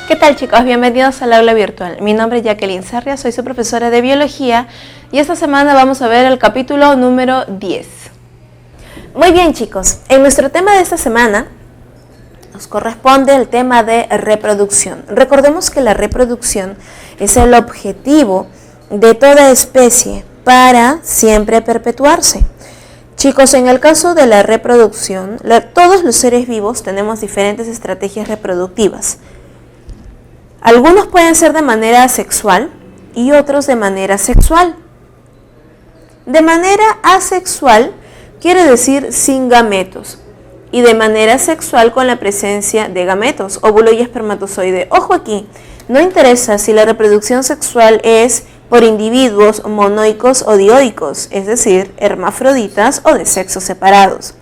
¿Qué tal, chicos? Bienvenidos al aula virtual. Mi nombre es Jacqueline Sarria, soy su profesora de biología y esta semana vamos a ver el capítulo número 10. Muy bien, chicos, en nuestro tema de esta semana nos corresponde el tema de reproducción. Recordemos que la reproducción es el objetivo de toda especie para siempre perpetuarse. Chicos, en el caso de la reproducción, todos los seres vivos tenemos diferentes estrategias reproductivas. Algunos pueden ser de manera asexual y otros de manera sexual. De manera asexual quiere decir sin gametos y de manera sexual con la presencia de gametos, óvulo y espermatozoide. Ojo aquí, no interesa si la reproducción sexual es por individuos monoicos o dioicos, es decir, hermafroditas o de sexos separados.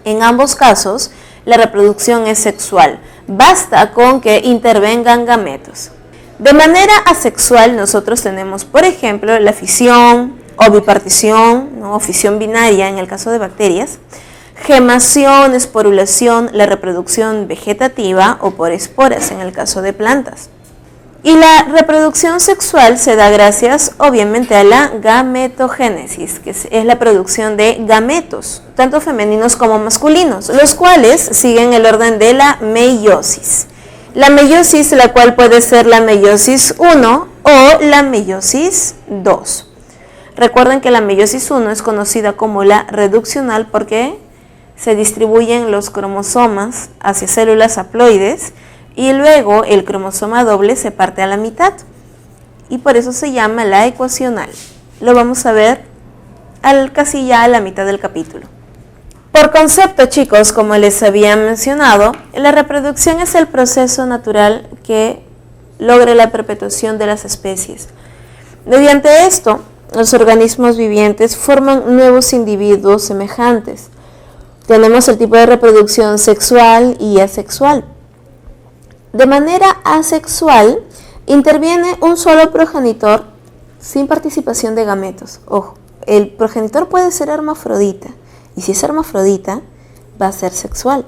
En ambos casos, la reproducción es sexual. Basta con que intervengan gametos. De manera asexual nosotros tenemos, por ejemplo, la fisión o bipartición, o fisión binaria en el caso de bacterias, gemación, esporulación, la reproducción vegetativa o por esporas en el caso de plantas. Y la reproducción sexual se da gracias, obviamente, a la gametogénesis, que es la producción de gametos, tanto femeninos como masculinos, los cuales siguen el orden de la meiosis. La meiosis, la cual puede ser la meiosis 1 o la meiosis 2. Recuerden que la meiosis 1 es conocida como la reduccional porque se distribuyen los cromosomas hacia células haploides, y luego el cromosoma doble se parte a la mitad y por eso se llama la ecuacional. Lo vamos a ver casi ya a la mitad del capítulo. Por concepto, chicos, como les había mencionado, la reproducción es el proceso natural que logra la perpetuación de las especies. Mediante esto, los organismos vivientes forman nuevos individuos semejantes. Tenemos el tipo de reproducción sexual y asexual. De manera asexual, interviene un solo progenitor sin participación de gametos. Ojo, el progenitor puede ser hermafrodita, y si es hermafrodita, va a ser sexual.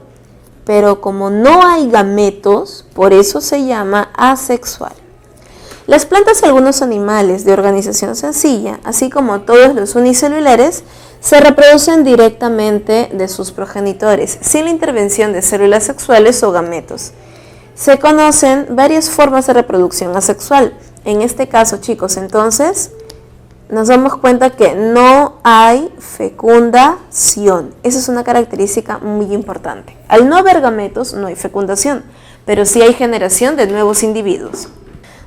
Pero como no hay gametos, por eso se llama asexual. Las plantas y algunos animales de organización sencilla, así como todos los unicelulares, se reproducen directamente de sus progenitores, sin la intervención de células sexuales o gametos. Se conocen varias formas de reproducción asexual. En este caso, chicos, entonces, nos damos cuenta que no hay fecundación. Esa es una característica muy importante. Al no haber gametos, no hay fecundación, pero sí hay generación de nuevos individuos.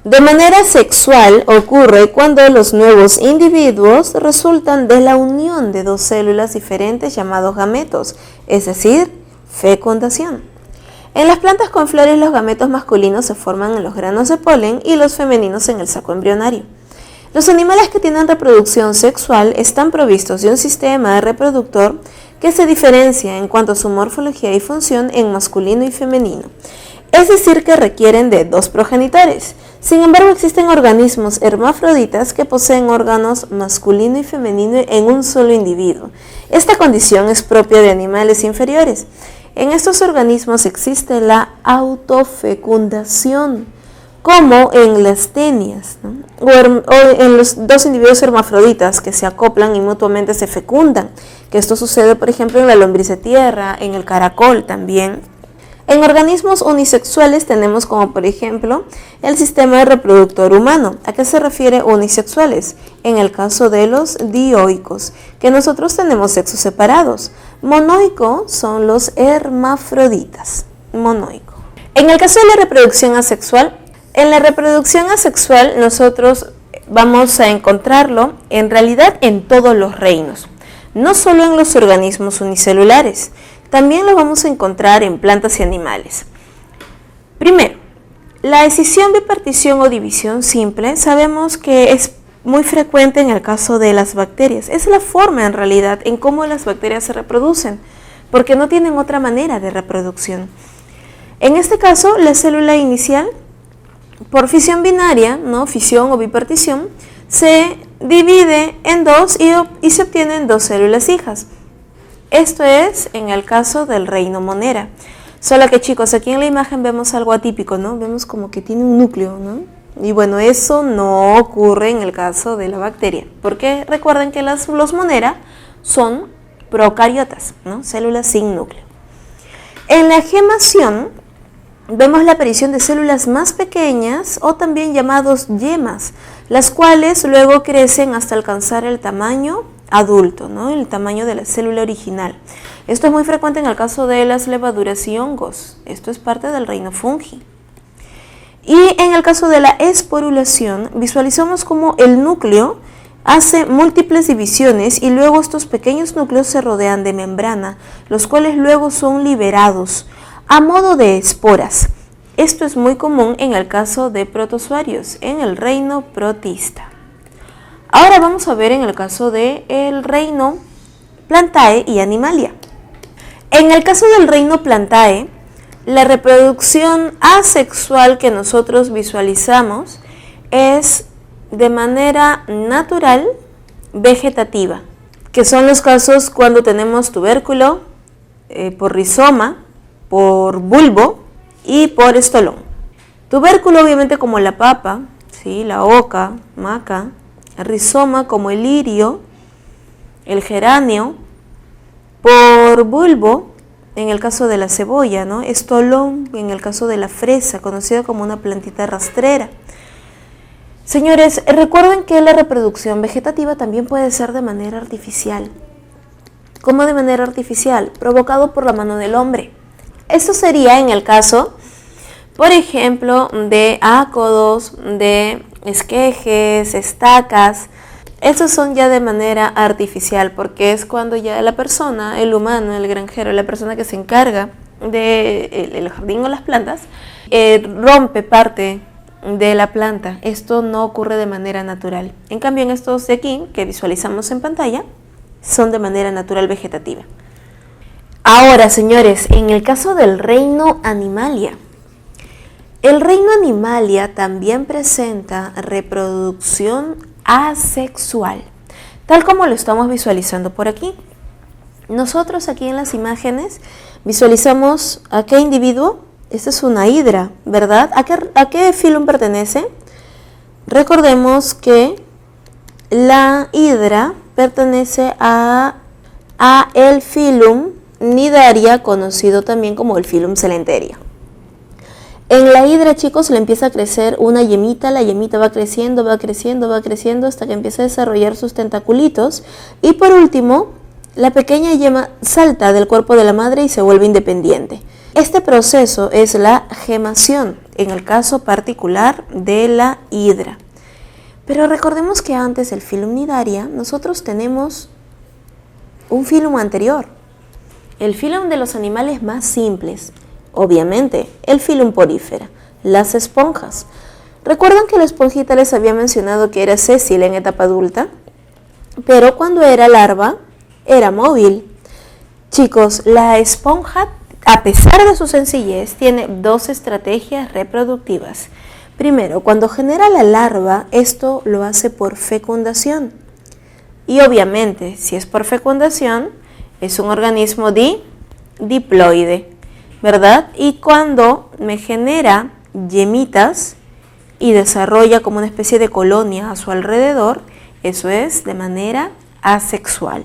De manera sexual ocurre cuando los nuevos individuos resultan de la unión de dos células diferentes llamados gametos, es decir, fecundación. En las plantas con flores los gametos masculinos se forman en los granos de polen y los femeninos en el saco embrionario. Los animales que tienen reproducción sexual están provistos de un sistema reproductor que se diferencia en cuanto a su morfología y función en masculino y femenino, es decir, que requieren de dos progenitores. Sin embargo, existen organismos hermafroditas que poseen órganos masculino y femenino en un solo individuo. Esta condición es propia de animales inferiores. En estos organismos existe la autofecundación, como en las tenias, ¿no? o en los dos individuos hermafroditas que se acoplan y mutuamente se fecundan, que esto sucede, por ejemplo, en la lombriz de tierra, en el caracol también. En organismos unisexuales tenemos como, por ejemplo, el sistema reproductor humano. ¿A qué se refiere unisexuales? En el caso de los dioicos, que nosotros tenemos sexos separados. Monoico son los hermafroditas. Monoico. En el caso de la reproducción asexual, en la reproducción asexual nosotros vamos a encontrarlo en realidad en todos los reinos, no solo en los organismos unicelulares. También lo vamos a encontrar en plantas y animales. Primero, la escisión, bipartición o división simple sabemos que es muy frecuente en el caso de las bacterias. Es la forma en realidad en cómo las bacterias se reproducen, porque no tienen otra manera de reproducción. En este caso, la célula inicial, por fisión binaria, ¿no? Fisión o bipartición, se divide en dos y se obtienen dos células hijas. Esto es en el caso del reino Monera. Solo que chicos, aquí en la imagen vemos algo atípico, ¿no? Vemos como que tiene un núcleo, ¿no? Y bueno, eso no ocurre en el caso de la bacteria, porque recuerden que los Monera son procariotas, ¿no? Células sin núcleo. En la gemación vemos la aparición de células más pequeñas o también llamados yemas, las cuales luego crecen hasta alcanzar el tamaño adulto, ¿no? El tamaño de la célula original. Esto es muy frecuente en el caso de las levaduras y hongos. Esto es parte del reino fungi. Y en el caso de la esporulación, visualizamos cómo el núcleo hace múltiples divisiones y luego estos pequeños núcleos se rodean de membrana, los cuales luego son liberados a modo de esporas. Esto es muy común en el caso de protozoarios, en el reino protista. Ahora vamos a ver en el caso del reino Plantae y Animalia. En el caso del reino Plantae, la reproducción asexual que nosotros visualizamos es de manera natural vegetativa, que son los casos cuando tenemos tubérculo, por rizoma, por bulbo y por estolón. Tubérculo obviamente como la papa, ¿sí? La oca, maca, rizoma como el lirio, el geranio, por bulbo en el caso de la cebolla, ¿no? Estolón en el caso de la fresa, conocida como una plantita rastrera. Señores, recuerden que la reproducción vegetativa también puede ser de manera artificial. ¿Cómo de manera artificial? Provocado por la mano del hombre. Esto sería en el caso, por ejemplo, de ácodos, de esquejes, estacas. Estos son ya de manera artificial porque es cuando ya la persona, el humano, el granjero, la persona que se encarga del jardín o las plantas, rompe parte de la planta. Esto no ocurre de manera natural. En cambio, en estos de aquí que visualizamos en pantalla, son de manera natural vegetativa. Ahora, señores, en el caso del reino Animalia, el reino Animalia también presenta reproducción asexual, tal como lo estamos visualizando por aquí. Nosotros aquí en las imágenes visualizamos a qué individuo. Esta es una hidra, ¿verdad? ¿A qué filum pertenece? Recordemos que la hidra pertenece a el filum Cnidaria, conocido también como el filum Celenteria. En la hidra, chicos, le empieza a crecer una yemita, la yemita va creciendo, va creciendo, va creciendo hasta que empieza a desarrollar sus tentaculitos y por último, la pequeña yema salta del cuerpo de la madre y se vuelve independiente. Este proceso es la gemación, en el caso particular de la hidra. Pero recordemos que antes del filum Cnidaria, nosotros tenemos un filum anterior, el filum de los animales más simples. Obviamente, el filum Porifera, las esponjas. ¿Recuerdan que la esponjita les había mencionado que era sésil en etapa adulta? Pero cuando era larva, era móvil. Chicos, la esponja, a pesar de su sencillez, tiene dos estrategias reproductivas. Primero, cuando genera la larva, esto lo hace por fecundación. Y obviamente, si es por fecundación, es un organismo diploide, ¿verdad? Y cuando me genera yemitas y desarrolla como una especie de colonia a su alrededor, eso es de manera asexual.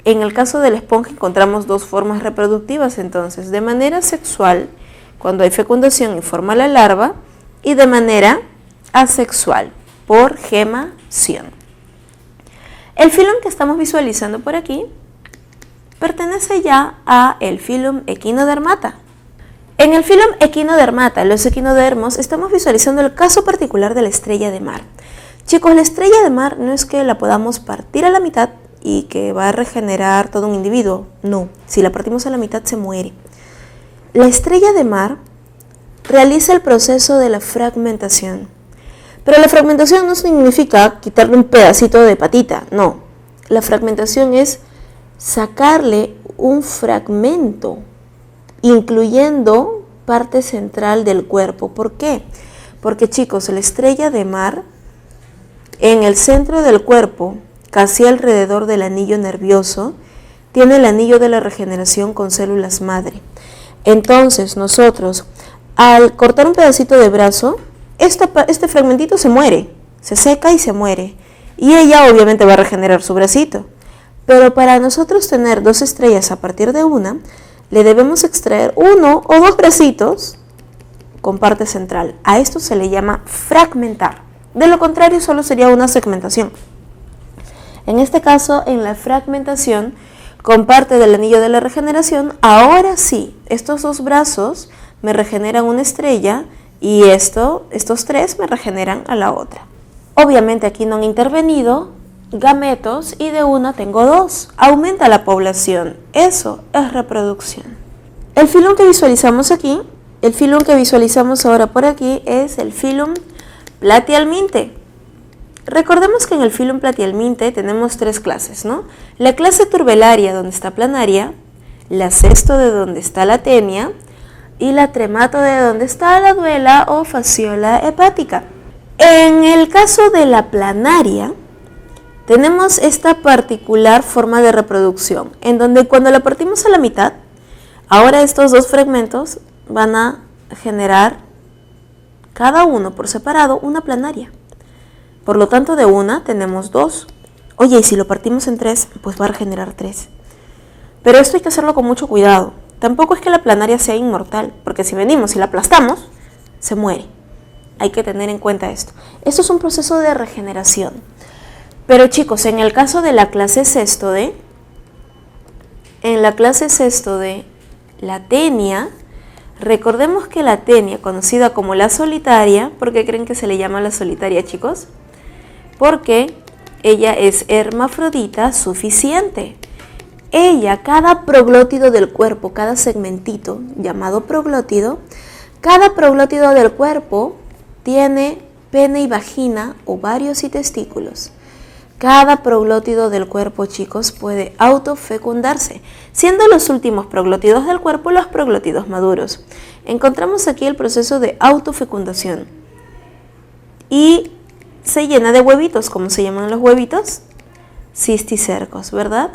En el caso de la esponja encontramos dos formas reproductivas, entonces, de manera sexual, cuando hay fecundación y forma la larva, y de manera asexual, por gemación. El filum que estamos visualizando por aquí pertenece ya a el filum Echinodermata. En el filum Echinodermata, los equinodermos, estamos visualizando el caso particular de la estrella de mar. Chicos, la estrella de mar no es que la podamos partir a la mitad y que va a regenerar todo un individuo. No, si la partimos a la mitad se muere. La estrella de mar realiza el proceso de la fragmentación. Pero la fragmentación no significa quitarle un pedacito de patita, no. La fragmentación es sacarle un fragmento, incluyendo parte central del cuerpo. ¿Por qué? Porque, chicos, la estrella de mar, en el centro del cuerpo, casi alrededor del anillo nervioso, tiene el anillo de la regeneración con células madre. Entonces nosotros, al cortar un pedacito de brazo, este fragmentito se muere, se seca y se muere. Y ella obviamente va a regenerar su bracito. Pero para nosotros tener 2 estrellas a partir de una, le debemos extraer 1 o 2 bracitos con parte central. A esto se le llama fragmentar. De lo contrario, solo sería una segmentación. En este caso, en la fragmentación, con parte del anillo de la regeneración, ahora sí, estos 2 brazos me regeneran una estrella y estos 3 me regeneran a la otra. Obviamente aquí no han intervenido gametos y de una tengo 2. Aumenta la población. Eso es reproducción. El filum que visualizamos aquí, el filum que visualizamos ahora por aquí es el filum platyhelminthe. Recordemos que en el filum platyhelminthe tenemos 3 clases, ¿no? La clase turbelaria, donde está planaria, la cestode, donde está la tenia, y la trematode, donde está la duela o fasciola hepática. En el caso de la planaria, tenemos esta particular forma de reproducción, en donde cuando la partimos a la mitad, ahora estos 2 fragmentos van a generar cada uno por separado una planaria. Por lo tanto, de una tenemos 2. Oye, y si lo partimos en 3, pues va a generar 3. Pero esto hay que hacerlo con mucho cuidado. Tampoco es que la planaria sea inmortal, porque si venimos y la aplastamos, se muere. Hay que tener en cuenta esto. Esto es un proceso de regeneración. Pero chicos, en el caso de la clase cestode, la tenia, recordemos que la tenia, conocida como la solitaria, ¿por qué creen que se le llama la solitaria, chicos? Porque ella es hermafrodita suficiente. Ella, cada proglótido del cuerpo, cada segmentito llamado proglótido, cada proglótido del cuerpo tiene pene y vagina, ovarios y testículos. Cada proglótido del cuerpo, chicos, puede autofecundarse, siendo los últimos proglótidos del cuerpo los proglótidos maduros. Encontramos aquí el proceso de autofecundación y se llena de huevitos. ¿Cómo se llaman los huevitos? Cisticercos, ¿verdad?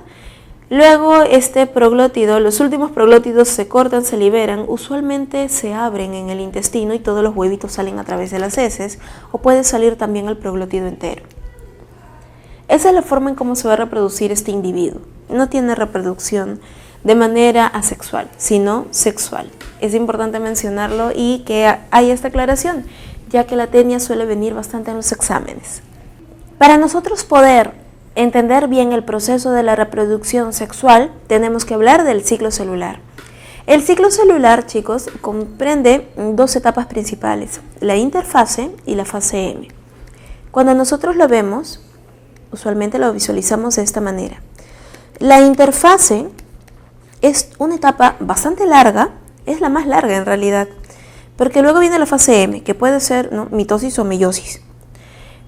Luego este proglótido, los últimos proglótidos se cortan, se liberan, usualmente se abren en el intestino y todos los huevitos salen a través de las heces, o puede salir también el proglótido entero. Esa es la forma en cómo se va a reproducir este individuo. No tiene reproducción de manera asexual, sino sexual. Es importante mencionarlo y que haya esta aclaración, ya que la tenia suele venir bastante en los exámenes. Para nosotros poder entender bien el proceso de la reproducción sexual, tenemos que hablar del ciclo celular. El ciclo celular, chicos, comprende 2 etapas principales, la interfase y la fase M. Cuando nosotros lo vemos, usualmente lo visualizamos de esta manera. La interfase es una etapa bastante larga, es la más larga en realidad, porque luego viene la fase M, que puede ser, ¿no?, mitosis o meiosis.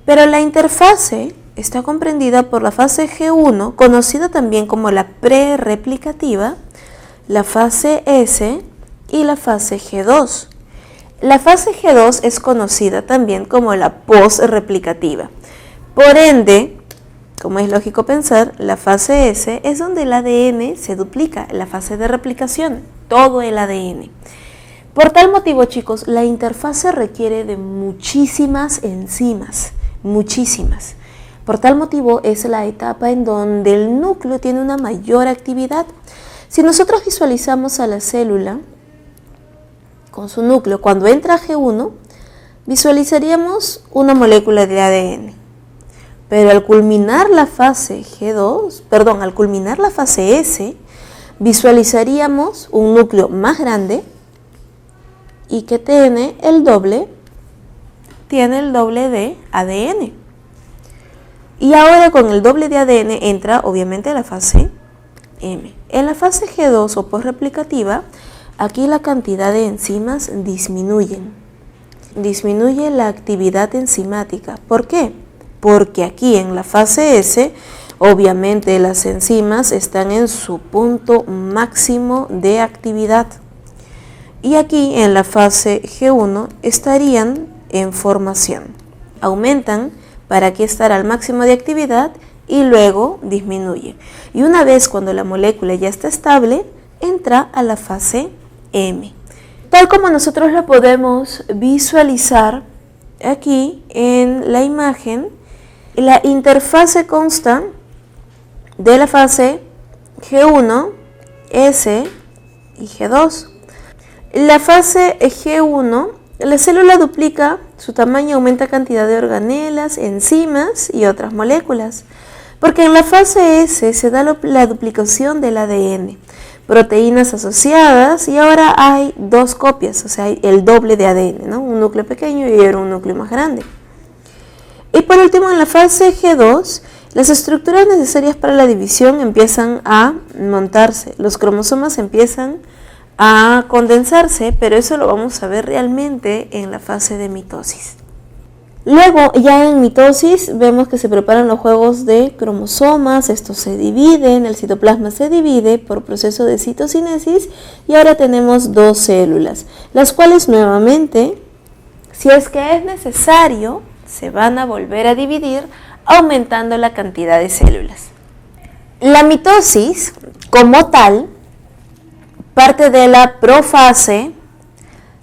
Pero la interfase está comprendida por la fase G1, conocida también como la prereplicativa, la fase S y la fase G2. La fase G2 es conocida también como la posreplicativa. Por ende, como es lógico pensar, la fase S es donde el ADN se duplica, la fase de replicación, todo el ADN. Por tal motivo, chicos, la interfase requiere de muchísimas enzimas, muchísimas. Por tal motivo es la etapa en donde el núcleo tiene una mayor actividad. Si nosotros visualizamos a la célula con su núcleo, cuando entra a G1, visualizaríamos una molécula de ADN. Pero al culminar la fase al culminar la fase S, visualizaríamos un núcleo más grande y que tiene el doble de ADN. Y ahora con el doble de ADN entra obviamente la fase M. En la fase G2 o posreplicativa, aquí la cantidad de enzimas disminuye la actividad enzimática. ¿Por qué? Porque aquí en la fase S, obviamente las enzimas están en su punto máximo de actividad. Y aquí en la fase G1 estarían en formación. Aumentan para aquí estar al máximo de actividad y luego disminuye. Y una vez cuando la molécula ya está estable, entra a la fase M. Tal como nosotros lo podemos visualizar aquí en la imagen, la interfase consta de la fase G1, S y G2. La fase G1, la célula duplica su tamaño y aumenta cantidad de organelas, enzimas y otras moléculas. Porque en la fase S se da la duplicación del ADN, proteínas asociadas, y ahora hay dos copias, o sea, hay el doble de ADN, ¿no? Un núcleo pequeño y ahora un núcleo más grande. Y por último, en la fase G2, las estructuras necesarias para la división empiezan a montarse, los cromosomas empiezan a condensarse, pero eso lo vamos a ver realmente en la fase de mitosis. Luego, ya en mitosis, vemos que se preparan los juegos de cromosomas, estos se dividen, el citoplasma se divide por proceso de citocinesis y ahora tenemos dos células, las cuales nuevamente, si es que es necesario, se van a volver a dividir aumentando la cantidad de células. La mitosis, como tal, parte de la profase,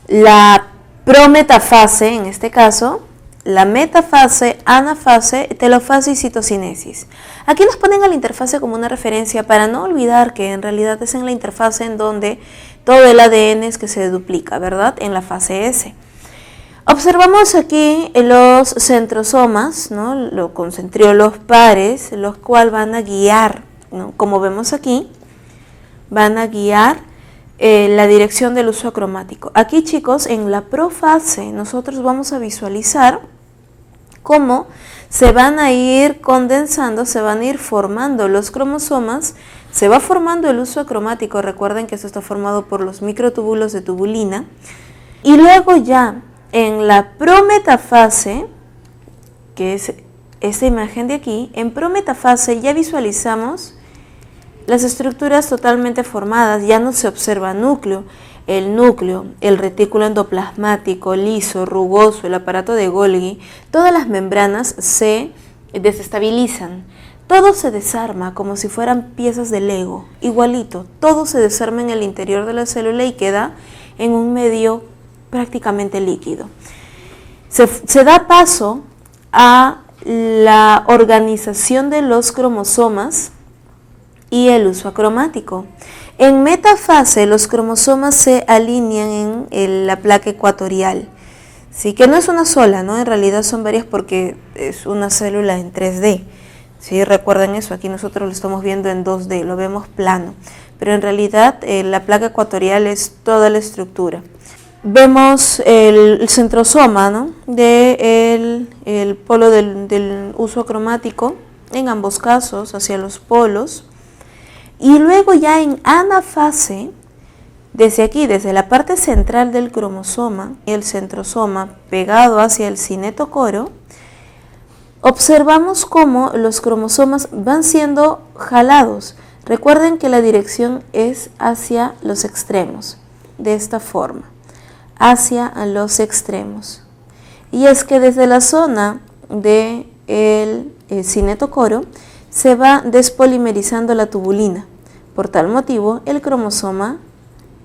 la prometafase en este caso, la metafase, anafase, telofase y citocinesis. Aquí nos ponen a la interfase como una referencia para no olvidar que en realidad es en la interfase en donde todo el ADN es que se duplica, ¿verdad? En la fase S. Observamos aquí los centrosomas, ¿no? Los concentriolos pares, los cuales van a guiar, ¿no? Como vemos aquí, van a guiar la dirección del uso acromático. Aquí, chicos, en la profase nosotros vamos a visualizar cómo se van a ir condensando, se van a ir formando los cromosomas, se va formando el uso acromático. Recuerden que esto está formado por los microtúbulos de tubulina. Y luego ya en la prometafase, que es esta imagen de aquí, en prometafase ya visualizamos las estructuras totalmente formadas, ya no se observa núcleo, el retículo endoplasmático, liso, rugoso, el aparato de Golgi, todas las membranas se desestabilizan, todo se desarma como si fueran piezas de Lego, igualito, todo se desarma en el interior de la célula y queda en un medio prácticamente líquido. Se da paso a la organización de los cromosomas y el uso acromático. En metafase los cromosomas se alinean en la placa ecuatorial, ¿sí? Que no es una sola, ¿no? En realidad son varias porque es una célula en 3D. ¿Sí? Recuerden eso, aquí nosotros lo estamos viendo en 2D, lo vemos plano, pero en realidad la placa ecuatorial es toda la estructura. Vemos el centrosoma, ¿no? El polo del uso acromático, en ambos casos, hacia los polos. Y luego ya en anafase, desde aquí, desde la parte central del cromosoma, el centrosoma pegado hacia el cinetocoro, observamos cómo los cromosomas van siendo jalados. Recuerden que la dirección es hacia los extremos, de esta forma, hacia los extremos. Y es que desde la zona del cinetocoro se va despolimerizando la tubulina. Por tal motivo, el cromosoma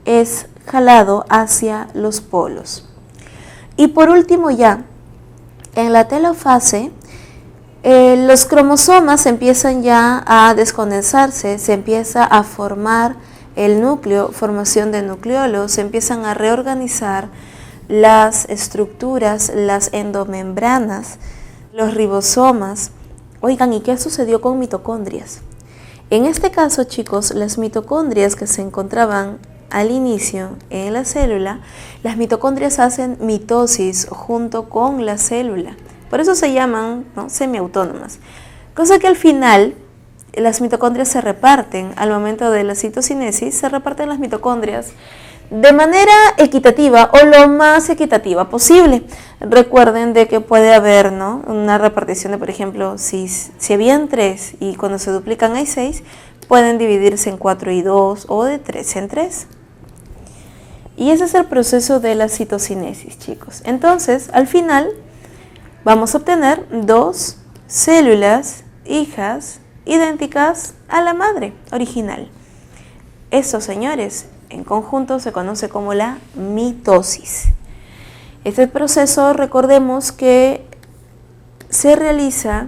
es jalado hacia los polos. Y por último ya, en la telofase, los cromosomas empiezan ya a descondensarse, se empieza a formar el núcleo, formación de nucleolos, se empiezan a reorganizar las estructuras, las endomembranas, los ribosomas. Oigan, ¿y qué sucedió con mitocondrias? En este caso, chicos, las mitocondrias que se encontraban al inicio en la célula, las mitocondrias hacen mitosis junto con la célula. Por eso se llaman, ¿no?, semiautónomas. Cosa que al final las mitocondrias se reparten, al momento de la citocinesis, se reparten las mitocondrias de manera equitativa o lo más equitativa posible. Recuerden de que puede haber, ¿no?, una repartición de, por ejemplo, si habían 3 y cuando se duplican hay 6, pueden dividirse en 4 y 2 o de 3 en 3. Y ese es el proceso de la citocinesis, chicos. Entonces, al final, vamos a obtener 2 células hijas idénticas a la madre original. Esto, señores, en conjunto se conoce como la mitosis. Este proceso, recordemos que se realiza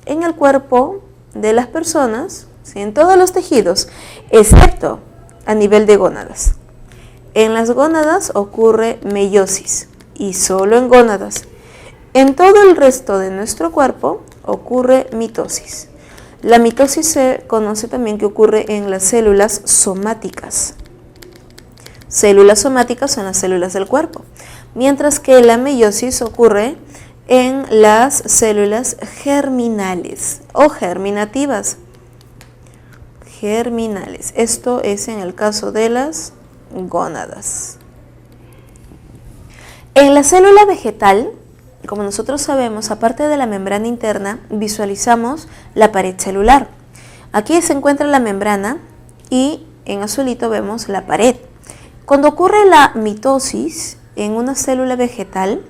en el cuerpo de las personas, ¿sí?, en todos los tejidos, excepto a nivel de gónadas. En las gónadas ocurre meiosis y solo en gónadas. En todo el resto de nuestro cuerpo ocurre mitosis. La mitosis se conoce también que ocurre en las células somáticas. Células somáticas son las células del cuerpo, mientras que la meiosis ocurre en las células germinales o germinativas. Germinales. Esto es en el caso de las gónadas. En la célula vegetal, como nosotros sabemos, aparte de la membrana interna, visualizamos la pared celular. Aquí se encuentra la membrana y en azulito vemos la pared. Cuando ocurre la mitosis en una célula vegetal,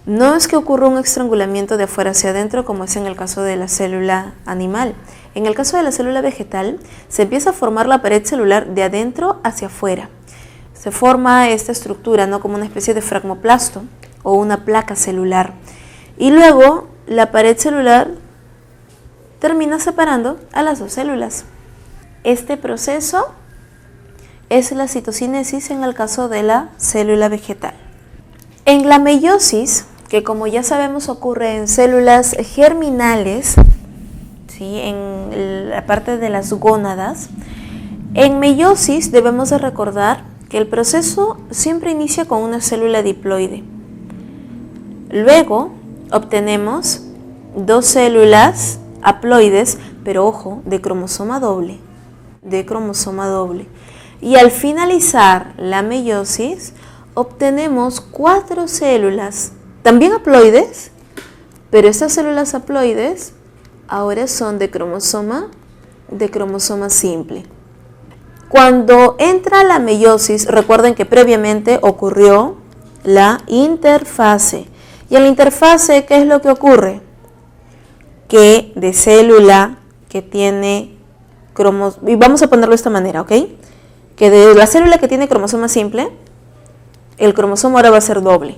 no es que ocurra un estrangulamiento de afuera hacia adentro como es en el caso de la célula animal. En el caso de la célula vegetal, se empieza a formar la pared celular de adentro hacia afuera. Se forma esta estructura, ¿no?, como una especie de fragmoplasto o una placa celular. Y luego la pared celular termina separando a las dos células. Este proceso es la citocinesis en el caso de la célula vegetal. En la meiosis, que como ya sabemos ocurre en células germinales, ¿sí?, en la parte de las gónadas, en meiosis debemos de recordar que el proceso siempre inicia con una célula diploide. Luego obtenemos dos células haploides, pero ojo, de cromosoma doble. Y al finalizar la meiosis, obtenemos 4 células, también haploides, pero estas células haploides ahora son de cromosoma simple. Cuando entra la meiosis, recuerden que previamente ocurrió la interfase. Y en la interfase, ¿qué es lo que ocurre? Que de célula que tiene cromosoma, y vamos a ponerlo de esta manera, ¿ok? Que de la célula que tiene cromosoma simple, el cromosoma ahora va a ser doble.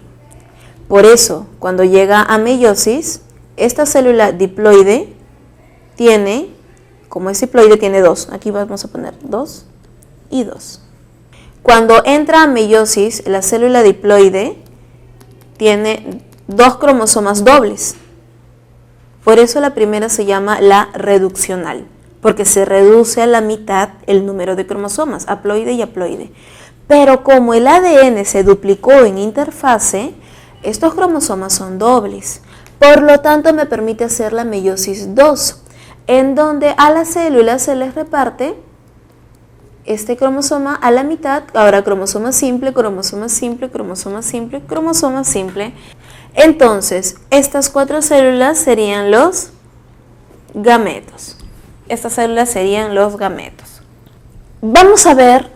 Por eso, cuando llega a meiosis, esta célula diploide tiene, como es diploide, tiene 2. Aquí vamos a poner 2 y 2. Cuando entra a meiosis, la célula diploide tiene 2 cromosomas dobles. Por eso la primera se llama la reduccional, porque se reduce a la mitad el número de cromosomas, haploide y haploide. Pero como el ADN se duplicó en interfase, estos cromosomas son dobles. Por lo tanto, me permite hacer la meiosis 2, en donde a las células se les reparte este cromosoma a la mitad, ahora cromosoma simple, cromosoma simple, cromosoma simple, cromosoma simple. Entonces, estas 4 células serían los gametos. Estas células serían los gametos. Vamos a ver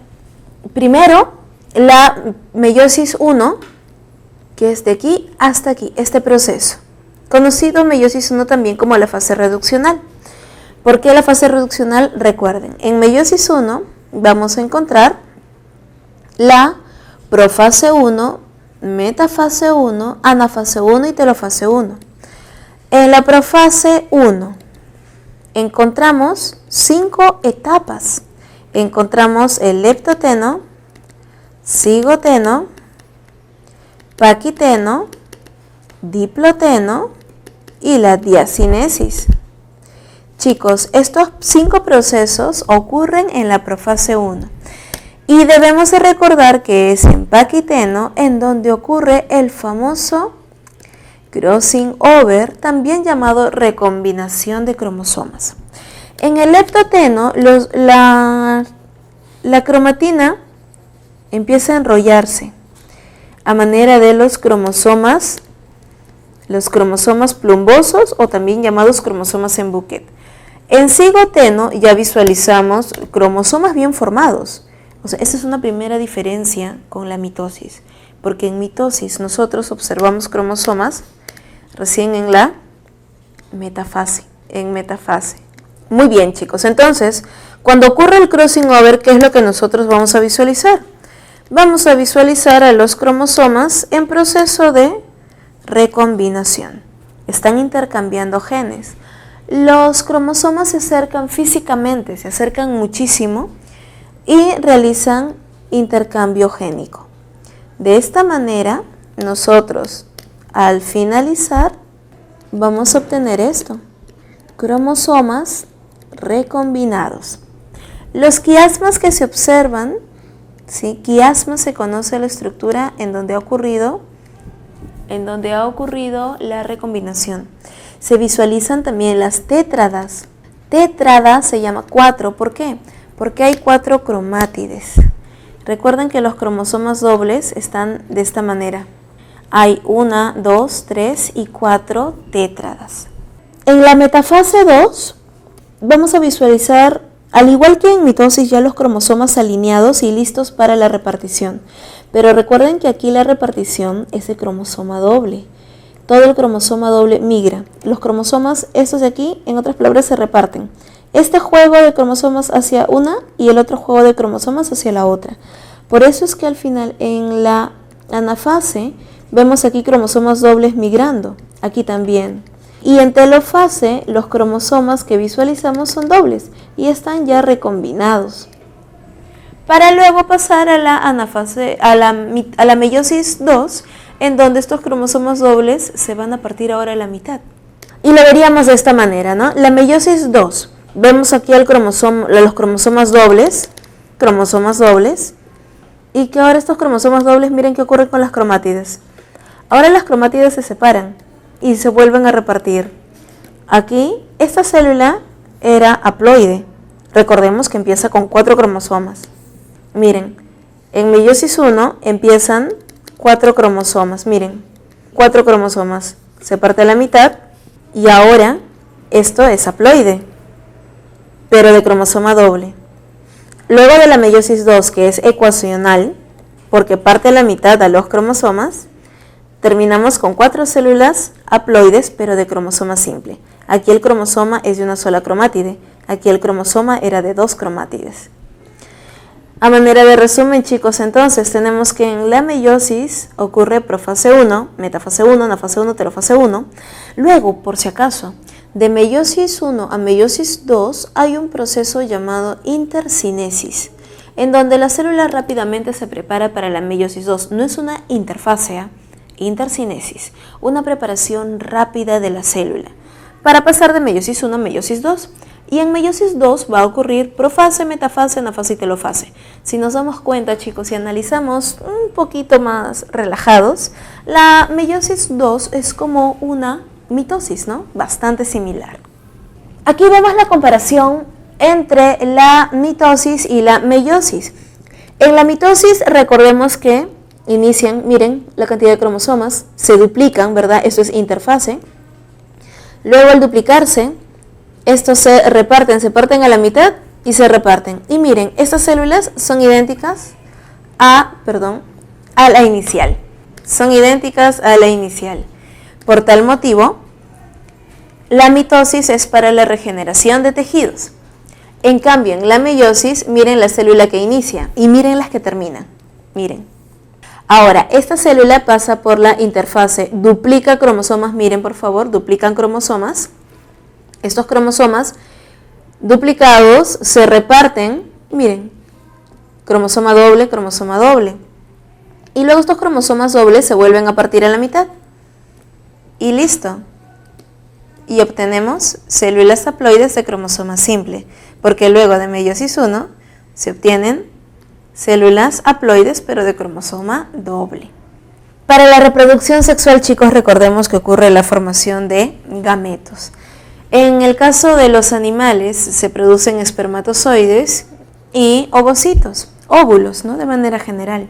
primero la meiosis 1, que es de aquí hasta aquí, este proceso. Conocido meiosis 1 también como la fase reduccional. ¿Por qué la fase reduccional? Recuerden, en meiosis 1 vamos a encontrar la profase 1, metafase 1, anafase 1 y telofase 1. En la profase 1 encontramos 5 etapas. Encontramos el leptoteno, cigoteno, paquiteno, diploteno y la diacinesis. Chicos, estos 5 procesos ocurren en la profase 1 y debemos de recordar que es en paquiteno en donde ocurre el famoso crossing over, también llamado recombinación de cromosomas. En el leptoteno, la cromatina empieza a enrollarse a manera de los cromosomas plumbosos o también llamados cromosomas en buquet. En cigoteno ya visualizamos cromosomas bien formados. O sea, esa es una primera diferencia con la mitosis, porque en mitosis nosotros observamos cromosomas recién en la metafase. Muy bien, chicos, entonces Cuando ocurre el crossing over, ¿qué es lo que nosotros vamos a visualizar? Vamos a visualizar a los cromosomas en proceso de recombinación. Están intercambiando genes. Los cromosomas se acercan físicamente, se acercan muchísimo y realizan intercambio génico. De esta manera, nosotros al finalizar vamos a obtener esto, cromosomas recombinados. Los quiasmas que se observan, ¿sí? Quiasma se conoce la estructura en donde ha ocurrido la recombinación. Se visualizan también las tétradas. Tétrada se llama 4, ¿por qué? Porque hay 4 cromátides. Recuerden que los cromosomas dobles están de esta manera. Hay 1, 2, 3 y 4 tétradas. En la metafase 2 vamos a visualizar, al igual que en mitosis, ya los cromosomas alineados y listos para la repartición. Pero recuerden que aquí la repartición es de cromosoma doble. Todo el cromosoma doble migra. Los cromosomas, estos de aquí, en otras palabras, se reparten. Este juego de cromosomas hacia una y el otro juego de cromosomas hacia la otra. Por eso es que al final, en la anafase, vemos aquí cromosomas dobles migrando. Aquí también. Y en telofase, los cromosomas que visualizamos son dobles y están ya recombinados. Para luego pasar a la anafase, a la meiosis 2, en donde estos cromosomas dobles se van a partir ahora a la mitad. Y lo veríamos de esta manera, ¿no? La meiosis 2, vemos aquí los cromosomas dobles, y que ahora estos cromosomas dobles, miren qué ocurre con las cromátides. Ahora las cromátides se separan y se vuelven a repartir. Aquí, esta célula era haploide. Recordemos que empieza con 4 cromosomas. Miren, en meiosis 1 empiezan 4 cromosomas. Miren, 4 cromosomas. Se parte a la mitad y ahora esto es haploide, pero de cromosoma doble. Luego de la meiosis 2, que es ecuacional, porque parte a la mitad a los cromosomas, terminamos con 4 células haploides, pero de cromosoma simple. Aquí el cromosoma es de una sola cromátide. Aquí el cromosoma era de 2 cromátides. A manera de resumen, chicos, entonces tenemos que en la meiosis ocurre profase 1, metafase 1, anafase 1, telofase 1. Luego, por si acaso, de meiosis 1 a meiosis 2 hay un proceso llamado intercinesis, en donde la célula rápidamente se prepara para la meiosis 2. No es una interfase, intercinesis, una preparación rápida de la célula para pasar de meiosis 1 a meiosis 2. Y en meiosis 2 va a ocurrir profase, metafase, anafase y telofase. Si nos damos cuenta, chicos, y analizamos un poquito más relajados, la meiosis 2 es como una mitosis, ¿no? Bastante similar. Aquí vemos la comparación entre la mitosis y la meiosis. En la mitosis, recordemos que inician, miren, la cantidad de cromosomas, se duplican, ¿verdad? Esto es interfase. Luego, al duplicarse, estos se parten a la mitad y se reparten. Y miren, estas células son idénticas a la inicial. Son idénticas a la inicial. Por tal motivo, la mitosis es para la regeneración de tejidos. En cambio, en la meiosis, miren la célula que inicia y miren las que terminan. Miren. Ahora, esta célula pasa por la interfase, duplica cromosomas, miren por favor, duplican cromosomas. Estos cromosomas duplicados se reparten, miren, cromosoma doble. Y luego estos cromosomas dobles se vuelven a partir a la mitad. Y listo. Y obtenemos células haploides de cromosoma simple, porque luego de meiosis 1 se obtienen células haploides pero de cromosoma doble. Para la reproducción sexual, chicos, recordemos que ocurre la formación de gametos. En el caso de los animales se producen espermatozoides y ovocitos, óvulos, ¿no? De manera general.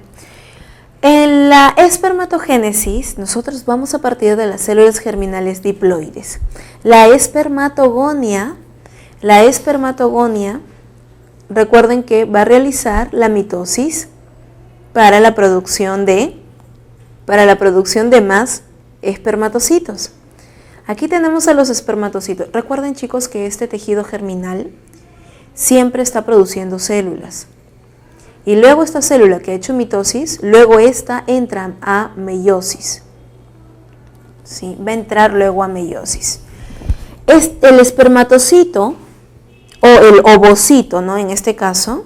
En la espermatogénesis nosotros vamos a partir de las células germinales diploides. La espermatogonia, recuerden que va a realizar la mitosis para la producción de más espermatocitos. Aquí tenemos a los espermatocitos. Recuerden, chicos, que este tejido germinal siempre está produciendo células. Y luego esta célula que ha hecho mitosis, luego esta entra a meiosis. ¿Sí? Va a entrar luego a meiosis. El espermatocito, o el ovocito, ¿no? En este caso,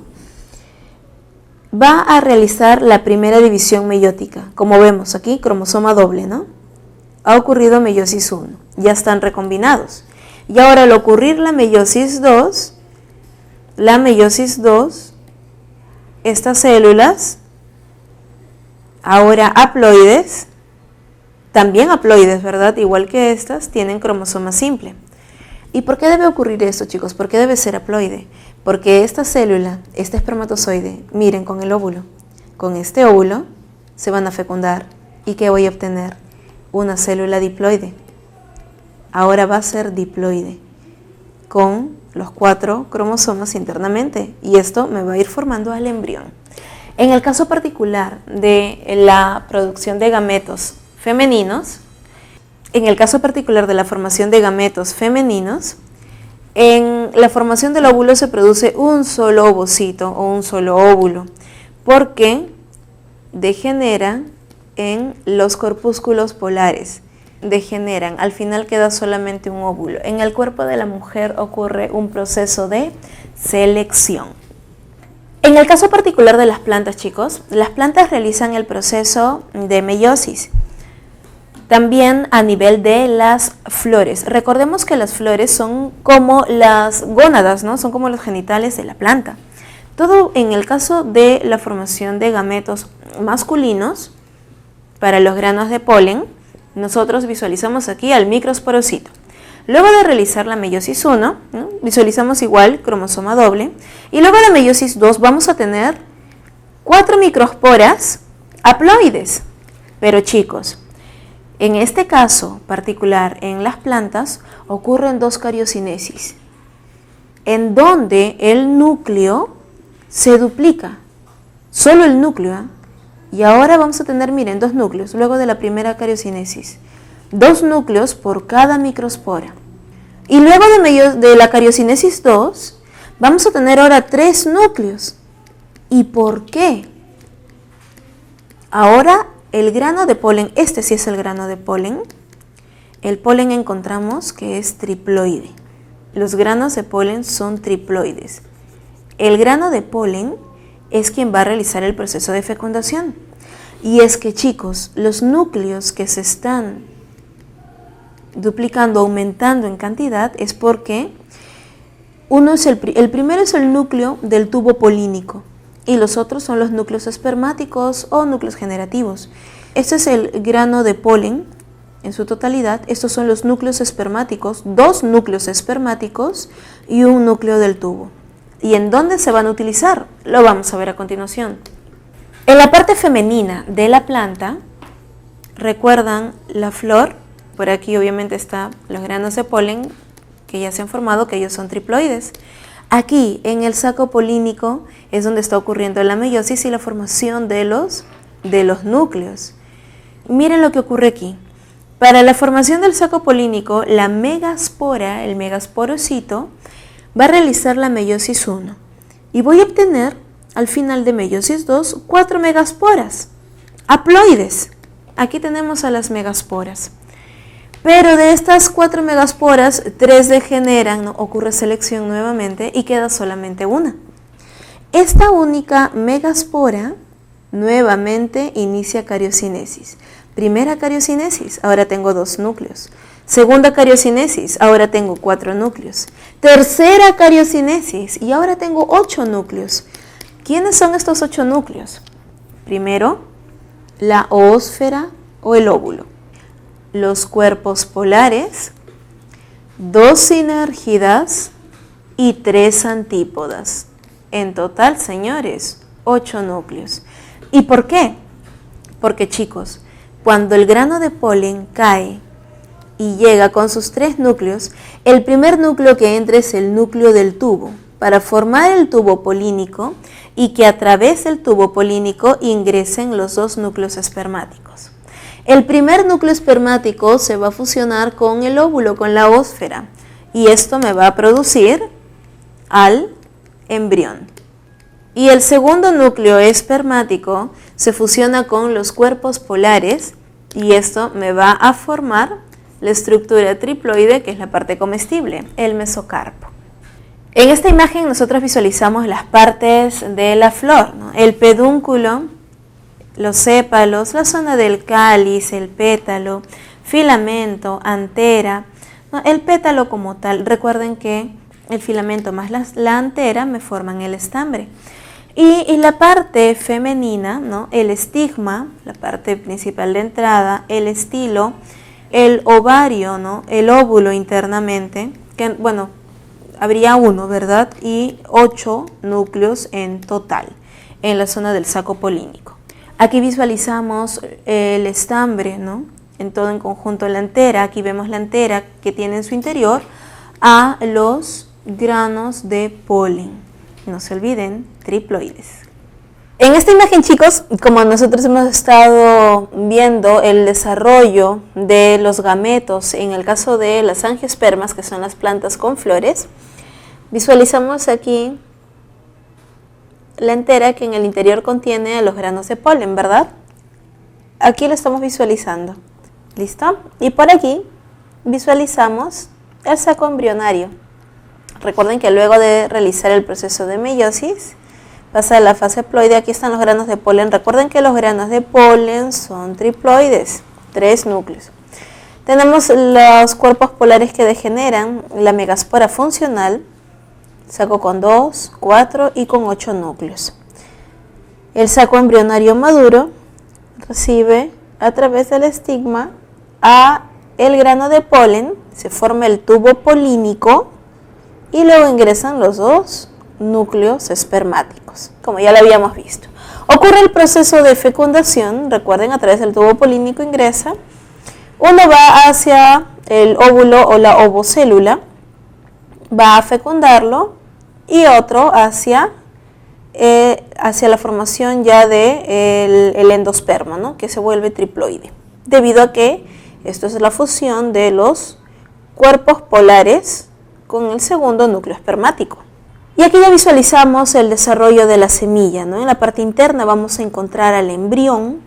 va a realizar la primera división meiótica. Como vemos aquí, cromosoma doble, ¿no? Ha ocurrido meiosis 1, ya están recombinados. Y ahora al ocurrir la meiosis 2, estas células, ahora haploides, también haploides, ¿verdad? Igual que estas, tienen cromosoma simple. ¿Y por qué debe ocurrir esto, chicos? ¿Por qué debe ser haploide? Porque esta célula, este espermatozoide, miren con el óvulo. Con este óvulo se van a fecundar. ¿Y qué voy a obtener? Una célula diploide. Ahora va a ser diploide, con los 4 cromosomas internamente. Y esto me va a ir formando al embrión. En el caso particular de la producción de gametos femeninos, en la formación de gametos femeninos, en la formación del óvulo se produce un solo ovocito o un solo óvulo, porque degenera en los corpúsculos polares, al final queda solamente un óvulo. En el cuerpo de la mujer ocurre un proceso de selección. En el caso particular de las plantas, chicos, las plantas realizan el proceso de meiosis. También a nivel de las flores. Recordemos que las flores son como las gónadas, ¿no? Son como los genitales de la planta. Todo en el caso de la formación de gametos masculinos, para los granos de polen, nosotros visualizamos aquí al microsporocito. Luego de realizar la meiosis 1, ¿no? Visualizamos igual cromosoma doble. Y luego de la meiosis 2 vamos a tener 4 microsporas haploides. Pero chicos, en este caso particular en las plantas ocurren 2 cariocinesis, en donde el núcleo se duplica, solo el núcleo, y ahora vamos a tener, miren, 2 núcleos, luego de la primera cariocinesis, 2 núcleos por cada microspora. Y luego de la cariocinesis 2, vamos a tener ahora 3 núcleos. ¿Y por qué? Ahora el grano de polen, este sí es el grano de polen, el polen encontramos que es triploide. Los granos de polen son triploides. El grano de polen es quien va a realizar el proceso de fecundación. Y es que, chicos, los núcleos que se están duplicando, aumentando en cantidad, es porque el primero es el núcleo del tubo polínico y los otros son los núcleos espermáticos o núcleos generativos. Este es el grano de polen en su totalidad. Estos son los núcleos espermáticos, 2 núcleos espermáticos y un núcleo del tubo. ¿Y en dónde se van a utilizar? Lo vamos a ver a continuación. En la parte femenina de la planta, recuerdan la flor, por aquí obviamente están los granos de polen que ya se han formado, que ellos son triploides. Aquí en el saco polínico es donde está ocurriendo la meiosis y la formación de los núcleos. Miren lo que ocurre aquí. Para la formación del saco polínico, la megaspora, el megasporocito, va a realizar la meiosis 1 y voy a obtener al final de meiosis 2 4 megasporas haploides. Aquí tenemos a las megasporas. Pero de estas 4 megasporas, 3 degeneran, ¿no? Ocurre selección nuevamente y queda solamente una. Esta única megaspora nuevamente inicia cariocinesis. Primera cariocinesis, ahora tengo 2 núcleos. Segunda cariocinesis, ahora tengo 4 núcleos. Tercera cariocinesis y ahora tengo 8 núcleos. ¿Quiénes son estos 8 núcleos? Primero, la oósfera o el óvulo. Los cuerpos polares, 2 sinérgidas y 3 antípodas. En total, señores, 8 núcleos. ¿Y por qué? Porque, chicos, cuando el grano de polen cae y llega con sus 3 núcleos, el primer núcleo que entra es el núcleo del tubo, para formar el tubo polínico y que a través del tubo polínico ingresen los 2 núcleos espermáticos. El primer núcleo espermático se va a fusionar con el óvulo, con la ósfera, y esto me va a producir al embrión. Y el segundo núcleo espermático se fusiona con los cuerpos polares y esto me va a formar la estructura triploide, que es la parte comestible, el mesocarpo. En esta imagen nosotros visualizamos las partes de la flor, ¿no? El pedúnculo, los sépalos, la zona del cáliz, el pétalo, filamento, antera, ¿no? El pétalo como tal. Recuerden que el filamento más la antera me forman el estambre. Y la parte femenina, ¿no? El estigma, la parte principal de entrada, el estilo, el ovario, ¿no? El óvulo internamente, que bueno, habría 1, ¿verdad? Y 8 núcleos en total en la zona del saco polínico. Aquí visualizamos el estambre, ¿no? En todo en conjunto la antera. Aquí vemos la antera que tiene en su interior a los granos de polen. No se olviden, triploides. En esta imagen, chicos, como nosotros hemos estado viendo el desarrollo de los gametos en el caso de las angiospermas, que son las plantas con flores, visualizamos aquí la antera que en el interior contiene a los granos de polen, ¿verdad? Aquí lo estamos visualizando. ¿Listo? Y por aquí visualizamos el saco embrionario. Recuerden que luego de realizar el proceso de meiosis, pasa a la fase haploide. Aquí están los granos de polen. Recuerden que los granos de polen son triploides, 3 núcleos. Tenemos los cuerpos polares que degeneran, la megaspora funcional, saco con 2, 4 y con 8 núcleos. El saco embrionario maduro recibe a través del estigma a el grano de polen, se forma el tubo polínico y luego ingresan los 2 núcleos espermáticos, como ya lo habíamos visto. Ocurre el proceso de fecundación, recuerden, a través del tubo polínico ingresa, uno va hacia el óvulo o la ovocélula, va a fecundarlo, y otro hacia la formación ya de el endospermo, ¿no? Que se vuelve triploide, debido a que esto es la fusión de los cuerpos polares con el segundo núcleo espermático. Y aquí ya visualizamos el desarrollo de la semilla, ¿no? En la parte interna vamos a encontrar al embrión,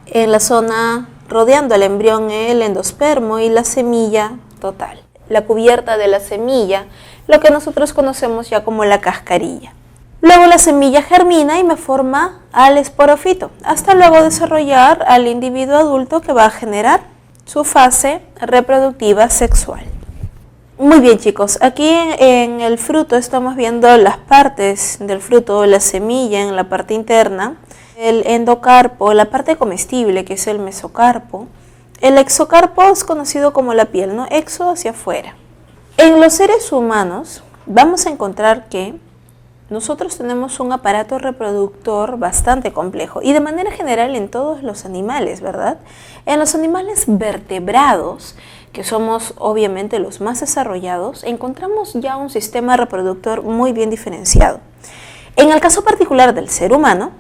en la zona rodeando al embrión el endospermo y la semilla total. La cubierta de la semilla, lo que nosotros conocemos ya como la cascarilla. Luego la semilla germina y me forma al esporofito, hasta luego desarrollar al individuo adulto que va a generar su fase reproductiva sexual. Muy bien, chicos, aquí en el fruto estamos viendo las partes del fruto, la semilla en la parte interna, el endocarpo, la parte comestible que es el mesocarpo. El exocarpo es conocido como la piel, ¿no? Exo hacia afuera. En los seres humanos vamos a encontrar que nosotros tenemos un aparato reproductor bastante complejo y de manera general en todos los animales, ¿verdad? En los animales vertebrados, que somos obviamente los más desarrollados, encontramos ya un sistema reproductor muy bien diferenciado. En el caso particular del ser humano,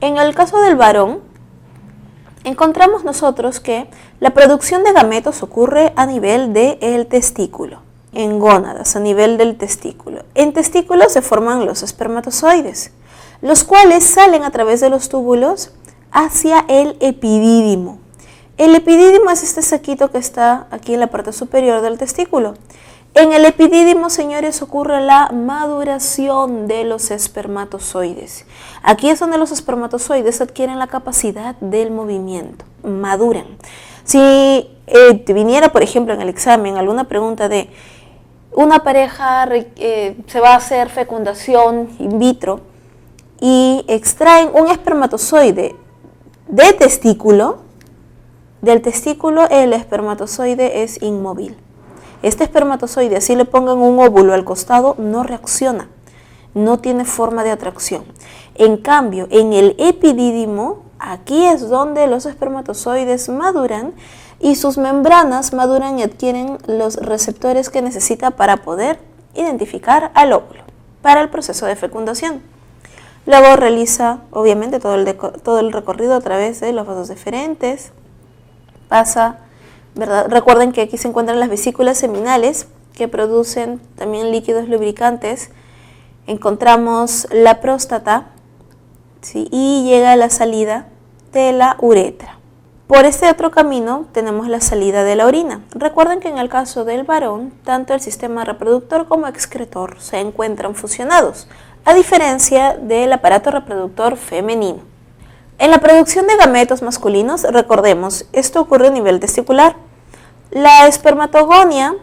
en el caso del varón, encontramos nosotros que la producción de gametos ocurre a nivel del testículo, en gónadas, a nivel del testículo. En testículos se forman los espermatozoides, los cuales salen a través de los túbulos hacia el epidídimo. El epidídimo es este saquito que está aquí en la parte superior del testículo. En el epidídimo, señores, ocurre la maduración de los espermatozoides. Aquí es donde los espermatozoides adquieren la capacidad del movimiento, maduran. Si te viniera, por ejemplo, en el examen alguna pregunta de una pareja se va a hacer fecundación in vitro y extraen un espermatozoide de testículo, del testículo el espermatozoide es inmóvil. Este espermatozoide, así le pongan un óvulo al costado, no reacciona, no tiene forma de atracción. En cambio, en el epidídimo, aquí es donde los espermatozoides maduran y sus membranas maduran y adquieren los receptores que necesita para poder identificar al óvulo para el proceso de fecundación. Luego realiza, obviamente, todo el recorrido a través de los vasos deferentes, pasa, ¿verdad? Recuerden que aquí se encuentran las vesículas seminales que producen también líquidos lubricantes encontramos la próstata, ¿sí? Y llega a la salida de la uretra. Por este otro camino tenemos la salida de la orina. Recuerden que en el caso del varón, tanto el sistema reproductor como excretor se encuentran fusionados, a diferencia del aparato reproductor femenino. En la producción de gametos masculinos, recordemos, esto ocurre a nivel testicular. La espermatogonia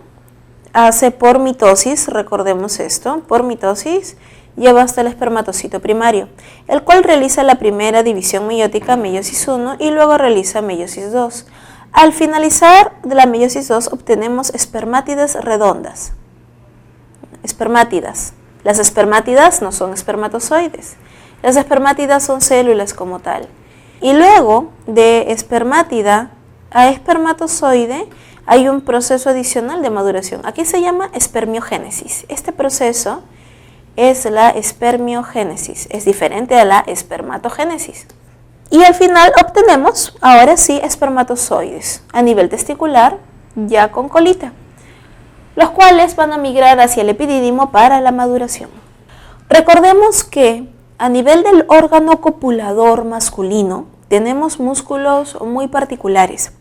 hace por mitosis, recordemos esto, por mitosis, lleva hasta el espermatocito primario, el cual realiza la primera división meiótica, meiosis 1, y luego realiza meiosis 2. Al finalizar de la meiosis 2 obtenemos espermátidas redondas. Espermátidas. Las espermátidas no son espermatozoides. Las espermátidas son células como tal. Y luego de espermátida a espermatozoide hay un proceso adicional de maduración. Aquí se llama espermiogénesis. Este proceso es la espermiogénesis, es diferente a la espermatogénesis. Y al final obtenemos, ahora sí, espermatozoides a nivel testicular, ya con colita, los cuales van a migrar hacia el epidídimo para la maduración. Recordemos que a nivel del órgano copulador masculino tenemos músculos muy particulares,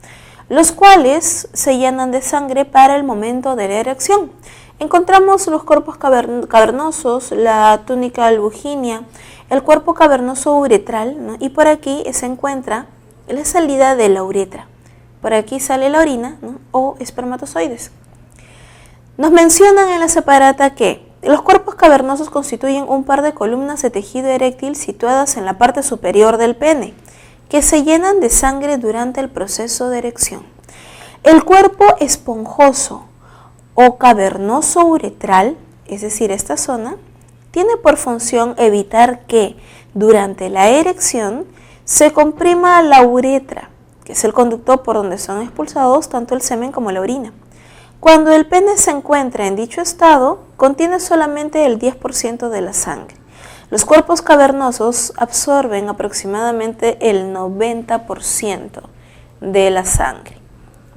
los cuales se llenan de sangre para el momento de la erección. Encontramos los cuerpos cavernosos, la túnica albuginea, el cuerpo cavernoso uretral, ¿no? Y por aquí se encuentra la salida de la uretra. Por aquí sale la orina, ¿no? O espermatozoides. Nos mencionan en la separata que los cuerpos cavernosos constituyen un par de columnas de tejido eréctil situadas en la parte superior del pene, que se llenan de sangre durante el proceso de erección. El cuerpo esponjoso o cavernoso uretral, es decir, esta zona, tiene por función evitar que durante la erección se comprima la uretra, que es el conducto por donde son expulsados tanto el semen como la orina. Cuando el pene se encuentra en dicho estado, contiene solamente el 10% de la sangre. Los cuerpos cavernosos absorben aproximadamente el 90% de la sangre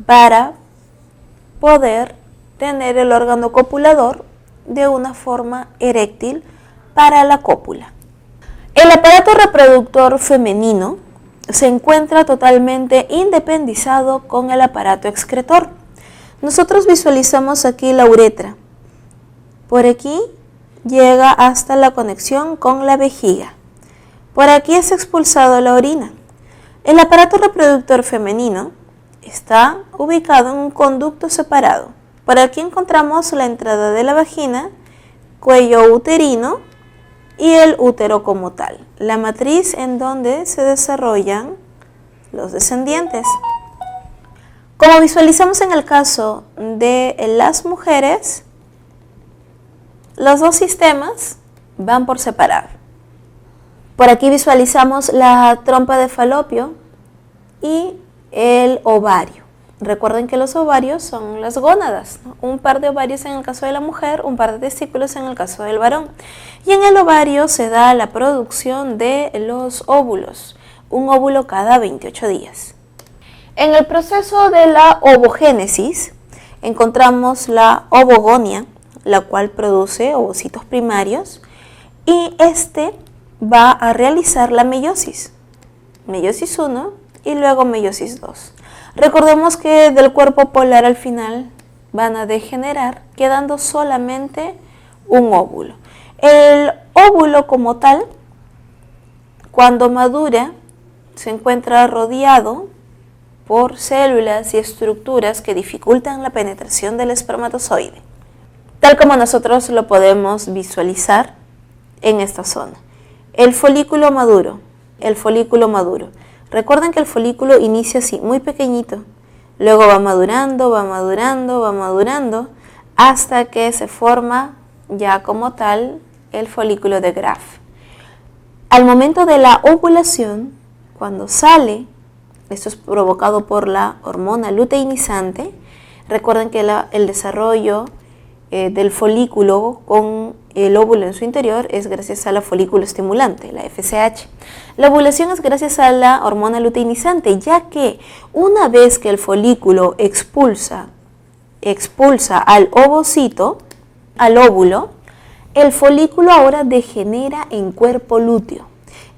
para poder tener el órgano copulador de una forma eréctil para la cópula. El aparato reproductor femenino se encuentra totalmente independizado con el aparato excretor. Nosotros visualizamos aquí la uretra. Por aquí llega hasta la conexión con la vejiga. Por aquí es expulsado la orina. El aparato reproductor femenino está ubicado en un conducto separado. Por aquí encontramos la entrada de la vagina, cuello uterino y el útero como tal, la matriz en donde se desarrollan los descendientes. Como visualizamos en el caso de las mujeres, los dos sistemas van por separado. Por aquí visualizamos la trompa de falopio y el ovario. Recuerden que los ovarios son las gónadas, ¿no? Un par de ovarios en el caso de la mujer, un par de testículos en el caso del varón. Y en el ovario se da la producción de los óvulos, un óvulo cada 28 días. En el proceso de la ovogénesis encontramos la ovogonia, la cual produce ovocitos primarios, y este va a realizar la meiosis, meiosis 1 y luego meiosis 2. Recordemos que del cuerpo polar al final van a degenerar, quedando solamente un óvulo. El óvulo como tal, cuando madura, se encuentra rodeado por células y estructuras que dificultan la penetración del espermatozoide, tal como nosotros lo podemos visualizar en esta zona. El folículo maduro, Recuerden que el folículo inicia así, muy pequeñito, luego va madurando, hasta que se forma ya como tal el folículo de Graf. Al momento de la ovulación, cuando sale, esto es provocado por la hormona luteinizante, recuerden que el desarrollo del folículo con el óvulo en su interior es gracias a la folículo estimulante, la FSH. La ovulación es gracias a la hormona luteinizante, ya que una vez que el folículo expulsa al ovocito, al óvulo, el folículo ahora degenera en cuerpo lúteo.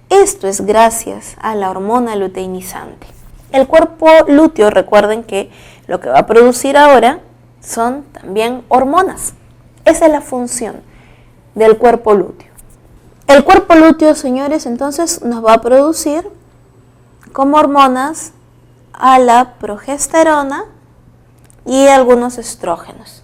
Esto es gracias a la hormona luteinizante. El cuerpo lúteo, recuerden que lo que va a producir ahora son también hormonas. Esa es la función del cuerpo lúteo. El cuerpo lúteo, señores, entonces nos va a producir como hormonas a la progesterona y algunos estrógenos.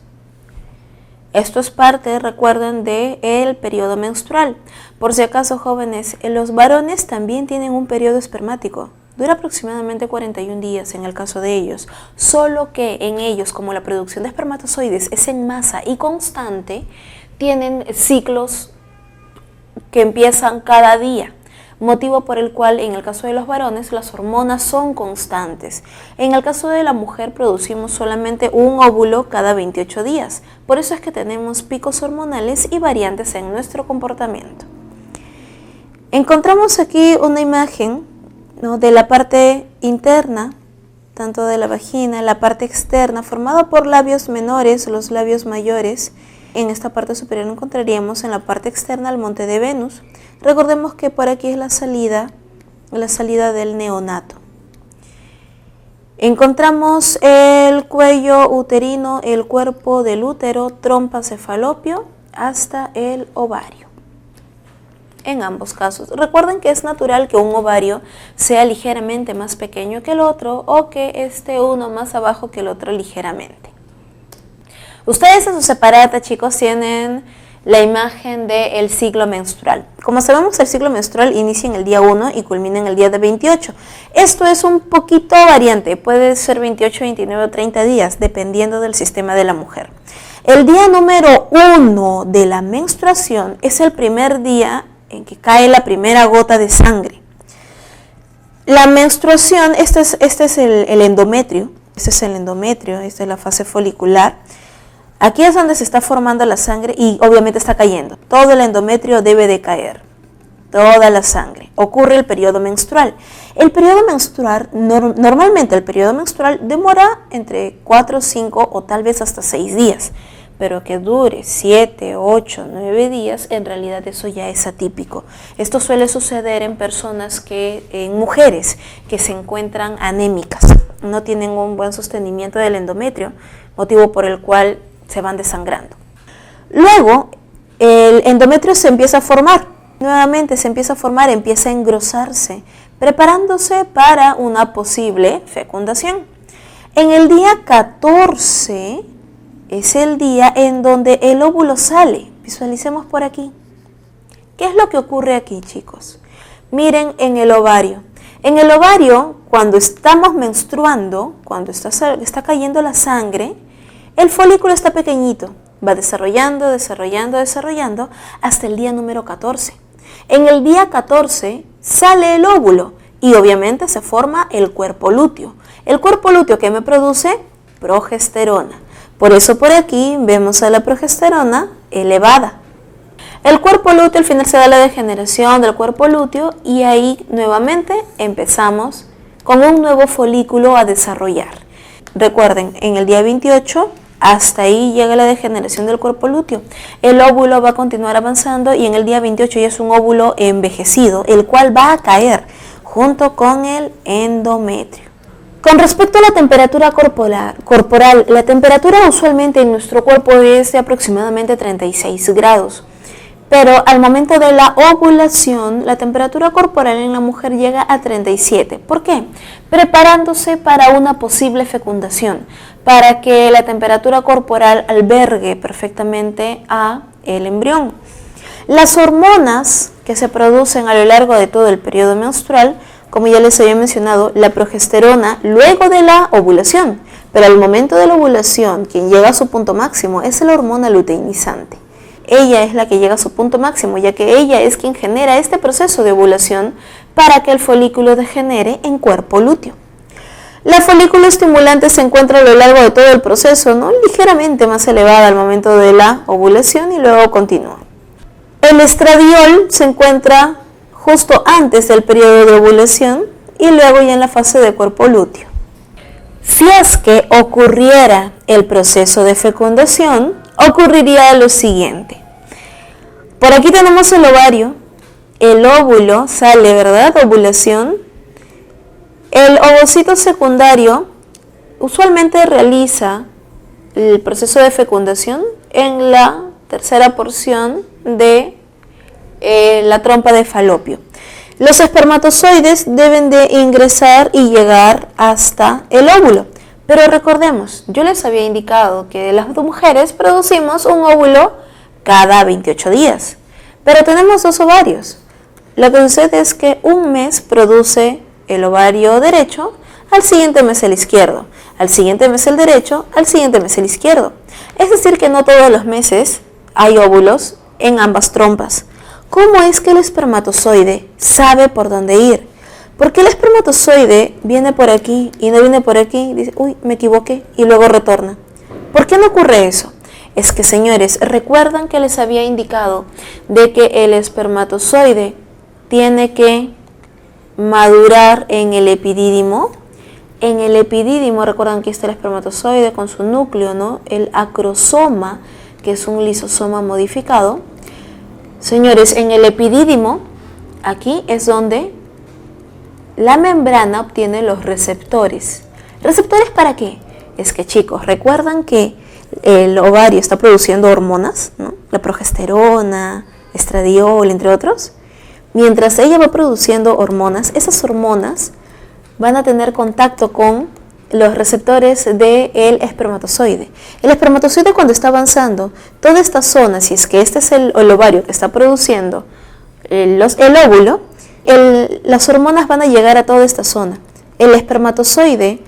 Esto es parte, recuerden, del periodo menstrual. Por si acaso, jóvenes, los varones también tienen un periodo espermático. Dura aproximadamente 41 días en el caso de ellos, solo que en ellos, como la producción de espermatozoides es en masa y constante, tienen ciclos que empiezan cada día, motivo por el cual en el caso de los varones las hormonas son constantes. En el caso de la mujer producimos solamente un óvulo cada 28 días, por eso es que tenemos picos hormonales y variantes en nuestro comportamiento. Encontramos aquí una imagen, ¿no?, de la parte interna, tanto de la vagina, la parte externa, formada por labios menores, los labios mayores. En esta parte superior encontraríamos en la parte externa el monte de Venus. Recordemos que por aquí es la salida del neonato. Encontramos el cuello uterino, el cuerpo del útero, trompa, cefalopio, hasta el ovario. En ambos casos. Recuerden que es natural que un ovario sea ligeramente más pequeño que el otro o que esté uno más abajo que el otro ligeramente. Ustedes en su separata, chicos, tienen la imagen del ciclo menstrual. Como sabemos, el ciclo menstrual inicia en el día 1 y culmina en el día de 28. Esto es un poquito variante, puede ser 28, 29 o 30 días, dependiendo del sistema de la mujer. El día número 1 de la menstruación es el primer día en que cae la primera gota de sangre. La menstruación, este es el endometrio, esta es la fase folicular. Aquí es donde se está formando la sangre y obviamente está cayendo. Todo el endometrio debe de caer, toda la sangre. Ocurre el periodo menstrual. El periodo menstrual, normalmente el periodo menstrual demora entre 4, 5 o tal vez hasta 6 días. Pero que dure 7, 8, 9 días, en realidad eso ya es atípico. Esto suele suceder en en mujeres que se encuentran anémicas, no tienen un buen sostenimiento del endometrio, motivo por el cual se van desangrando. Luego, el endometrio se empieza a formar, nuevamente se empieza a formar, empieza a engrosarse, preparándose para una posible fecundación. En el día 14, es el día en donde el óvulo sale. Visualicemos por aquí. ¿Qué es lo que ocurre aquí, chicos? Miren en el ovario. En el ovario, cuando estamos menstruando, cuando está cayendo la sangre, el folículo está pequeñito. Va desarrollando hasta el día número 14. En el día 14 sale el óvulo y obviamente se forma el cuerpo lúteo. El cuerpo lúteo que me produce progesterona. Por eso por aquí vemos a la progesterona elevada. El cuerpo lúteo, al final se da la degeneración del cuerpo lúteo y ahí nuevamente empezamos con un nuevo folículo a desarrollar. Recuerden, en el día 28 hasta ahí llega la degeneración del cuerpo lúteo. El óvulo va a continuar avanzando y en el día 28 ya es un óvulo envejecido, el cual va a caer junto con el endometrio. Con respecto a la temperatura corporal, la temperatura usualmente en nuestro cuerpo es de aproximadamente 36 grados. Pero al momento de la ovulación, la temperatura corporal en la mujer llega a 37. ¿Por qué? Preparándose para una posible fecundación, para que la temperatura corporal albergue perfectamente a el embrión. Las hormonas que se producen a lo largo de todo el periodo menstrual, como ya les había mencionado, la progesterona luego de la ovulación, pero al momento de la ovulación, quien llega a su punto máximo es la hormona luteinizante. Ella es la que llega a su punto máximo, ya que ella es quien genera este proceso de ovulación para que el folículo degenere en cuerpo lúteo. La folículo estimulante se encuentra a lo largo de todo el proceso, ¿no?, ligeramente más elevada al momento de la ovulación y luego continúa. El estradiol se encuentra justo antes del periodo de ovulación y luego ya en la fase de cuerpo lúteo. Si es que ocurriera el proceso de fecundación, ocurriría lo siguiente. Por aquí tenemos el ovario, el óvulo sale, ¿verdad? Ovulación. El ovocito secundario usualmente realiza el proceso de fecundación en la tercera porción de la trompa de falopio. Los espermatozoides deben de ingresar y llegar hasta el óvulo. Pero recordemos, yo les había indicado que las mujeres producimos un óvulo cada 28 días. Pero tenemos dos ovarios. Lo que sucede es que un mes produce el ovario derecho, al siguiente mes el izquierdo, al siguiente mes el derecho, al siguiente mes el izquierdo. Es decir, que no todos los meses hay óvulos en ambas trompas. ¿Cómo es que el espermatozoide sabe por dónde ir? ¿Por qué el espermatozoide viene por aquí y no viene por aquí? Dice, uy, me equivoqué, y luego retorna. ¿Por qué no ocurre eso? Es que, señores, recuerdan que les había indicado de que el espermatozoide tiene que madurar en el epidídimo. En el epidídimo, recuerdan que está el espermatozoide con su núcleo, ¿no? El acrosoma, que es un lisosoma modificado. Señores, en el epidídimo, aquí es donde la membrana obtiene los receptores. ¿Receptores para qué? Es que, chicos, recuerdan que el ovario está produciendo hormonas, ¿no? La progesterona, estradiol, entre otros. Mientras ella va produciendo hormonas, esas hormonas van a tener contacto con los receptores del espermatozoide. El espermatozoide, cuando está avanzando, toda esta zona, si es que este es el ovario que está produciendo el óvulo, las hormonas van a llegar a toda esta zona. El espermatozoide,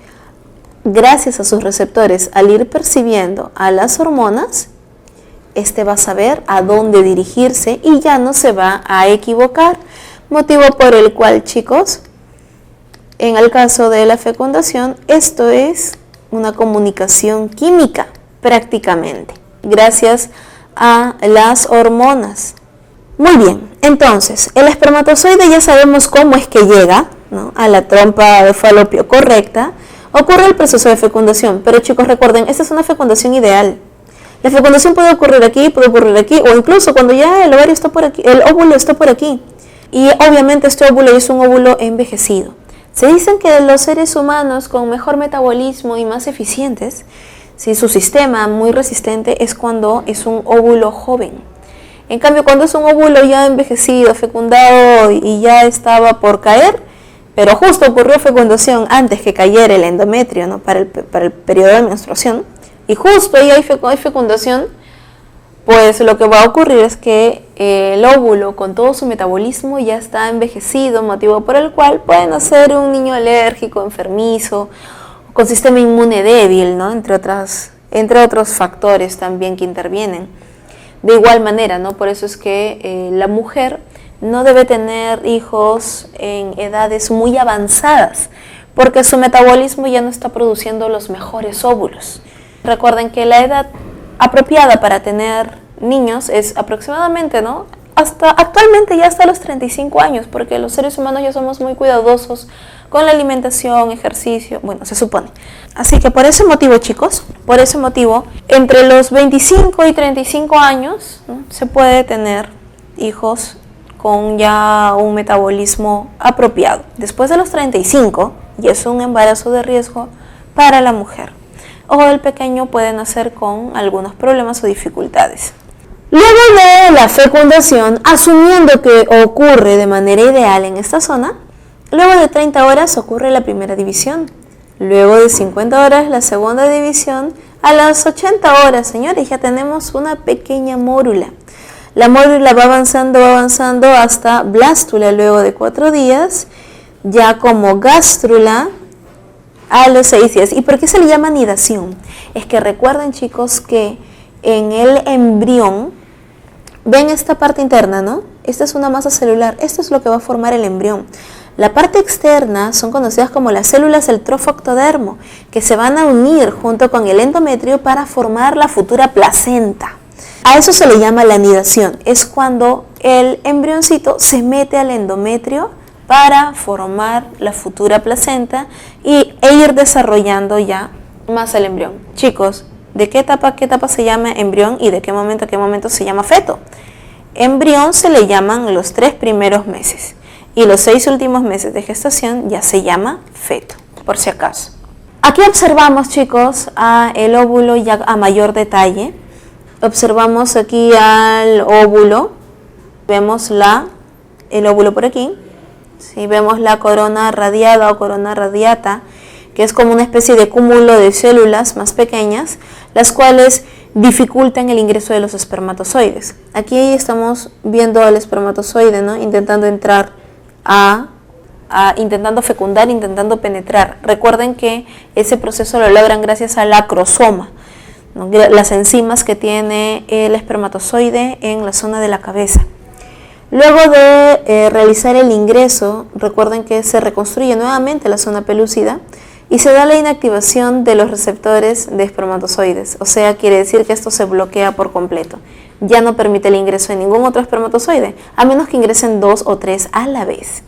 gracias a sus receptores, al ir percibiendo a las hormonas, este va a saber a dónde dirigirse y ya no se va a equivocar. Motivo por el cual, chicos, en el caso de la fecundación, esto es una comunicación química prácticamente, gracias a las hormonas. Muy bien, entonces, el espermatozoide ya sabemos cómo es que llega, ¿no?, a la trompa de falopio correcta. Ocurre el proceso de fecundación, pero chicos, recuerden, esta es una fecundación ideal. La fecundación puede ocurrir aquí, o incluso cuando ya el ovario está por aquí, el óvulo está por aquí. Y obviamente este óvulo es un óvulo envejecido. Se dicen que los seres humanos con mejor metabolismo y más eficientes, si su sistema muy resistente, es cuando es un óvulo joven. En cambio, cuando es un óvulo ya envejecido, fecundado y ya estaba por caer, pero justo ocurrió fecundación antes que cayera el endometrio, ¿no?, para el periodo de menstruación, y justo ahí hay fecundación, pues lo que va a ocurrir es que el óvulo con todo su metabolismo ya está envejecido, motivo por el cual puede nacer un niño alérgico, enfermizo, con sistema inmune débil, ¿no?, entre otros factores también que intervienen. De igual manera, ¿no?, por eso es que la mujer no debe tener hijos en edades muy avanzadas, porque su metabolismo ya no está produciendo los mejores óvulos. Recuerden que la edad apropiada para tener niños es aproximadamente, ¿no?, actualmente ya hasta los 35 años, porque los seres humanos ya somos muy cuidadosos con la alimentación, ejercicio, bueno, se supone. Así que por ese motivo, chicos, entre los 25 y 35 años, ¿no?, se puede tener hijos con ya un metabolismo apropiado. Después de los 35, ya es un embarazo de riesgo para la mujer. O el pequeño puede nacer con algunos problemas o dificultades. Luego de la fecundación, asumiendo que ocurre de manera ideal en esta zona, luego de 30 horas ocurre la primera división. Luego de 50 horas la segunda división. A las 80 horas, señores, ya tenemos una pequeña mórula. La mórula va avanzando hasta blástula luego de 4 días, ya como gástrula a los 6 días. ¿Y por qué se le llama anidación? Es que recuerden, chicos, que en el embrión, ven esta parte interna, ¿no? Esta es una masa celular, esto es lo que va a formar el embrión. La parte externa son conocidas como las células del trofoctodermo, que se van a unir junto con el endometrio para formar la futura placenta. A eso se le llama la anidación. Es cuando el embrioncito se mete al endometrio para formar la futura placenta e ir desarrollando ya más el embrión. Chicos, ¿de qué etapa se llama embrión y de qué momento a qué momento se llama feto? embrión se le llaman los 3 primeros meses y los 6 últimos meses de gestación ya se llama feto, por si acaso. Aquí observamos, chicos, el óvulo ya a mayor detalle. Observamos aquí al óvulo, vemos el óvulo por aquí, ¿sí? Vemos la corona radiada o corona radiata, que es como una especie de cúmulo de células más pequeñas, las cuales dificultan el ingreso de los espermatozoides. Aquí estamos viendo al espermatozoide, ¿no? Intentando entrar intentando fecundar, intentando penetrar. Recuerden que ese proceso lo logran gracias al acrosoma, ¿no? Las enzimas que tiene el espermatozoide en la zona de la cabeza. Luego de realizar el ingreso, recuerden que se reconstruye nuevamente la zona pelúcida y se da la inactivación de los receptores de espermatozoides, o sea, quiere decir que esto se bloquea por completo. Ya no permite el ingreso de ningún otro espermatozoide, a menos que ingresen 2 o 3 a la vez.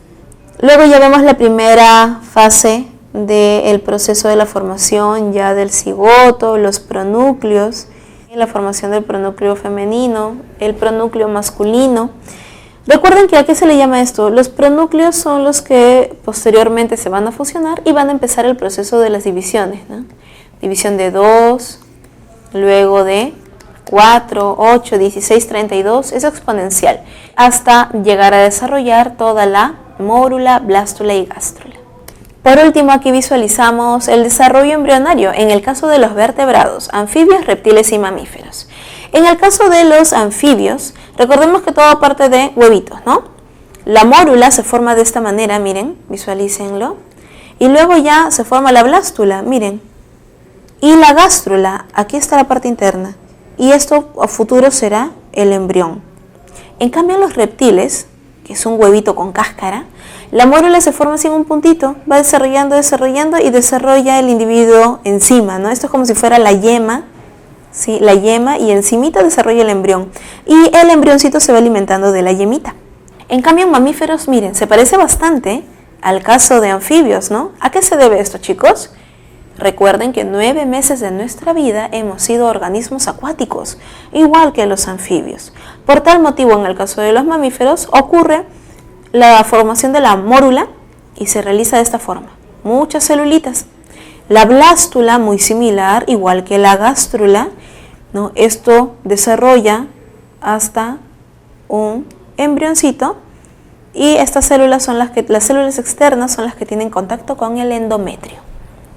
Luego ya vemos la primera fase del proceso de la formación ya del cigoto, los pronúcleos, la formación del pronúcleo femenino, el pronúcleo masculino. Recuerden que ¿a qué se le llama esto? Los pronúcleos son los que posteriormente se van a fusionar y van a empezar el proceso de las divisiones, ¿no? División de 2, luego de 4, 8, 16, 32, es exponencial, hasta llegar a desarrollar toda la mórula, blástula y gástrula. Por último, aquí visualizamos el desarrollo embrionario en el caso de los vertebrados, anfibios, reptiles y mamíferos. En el caso de los anfibios, recordemos que todo parte de huevitos, ¿no? La mórula se forma de esta manera, miren, visualícenlo. Y luego ya se forma la blástula, miren. Y la gástrula, aquí está la parte interna. Y esto a futuro será el embrión. En cambio, en los reptiles, que es un huevito con cáscara, la mórula se forma así en un puntito, va desarrollando y desarrolla el individuo encima, ¿no? Esto es como si fuera la yema. ¿Sí? La yema y encimita desarrolla el embrión y el embrioncito se va alimentando de la yemita. En cambio en mamíferos, miren, se parece bastante al caso de anfibios, ¿no? ¿A qué se debe esto, chicos? Recuerden que 9 meses de nuestra vida hemos sido organismos acuáticos, igual que los anfibios. Por tal motivo, en el caso de los mamíferos, ocurre la formación de la mórula y se realiza de esta forma. Muchas celulitas. La blástula, muy similar, igual que la gástrula, ¿no? Esto desarrolla hasta un embrioncito y estas células son las células externas son las que tienen contacto con el endometrio.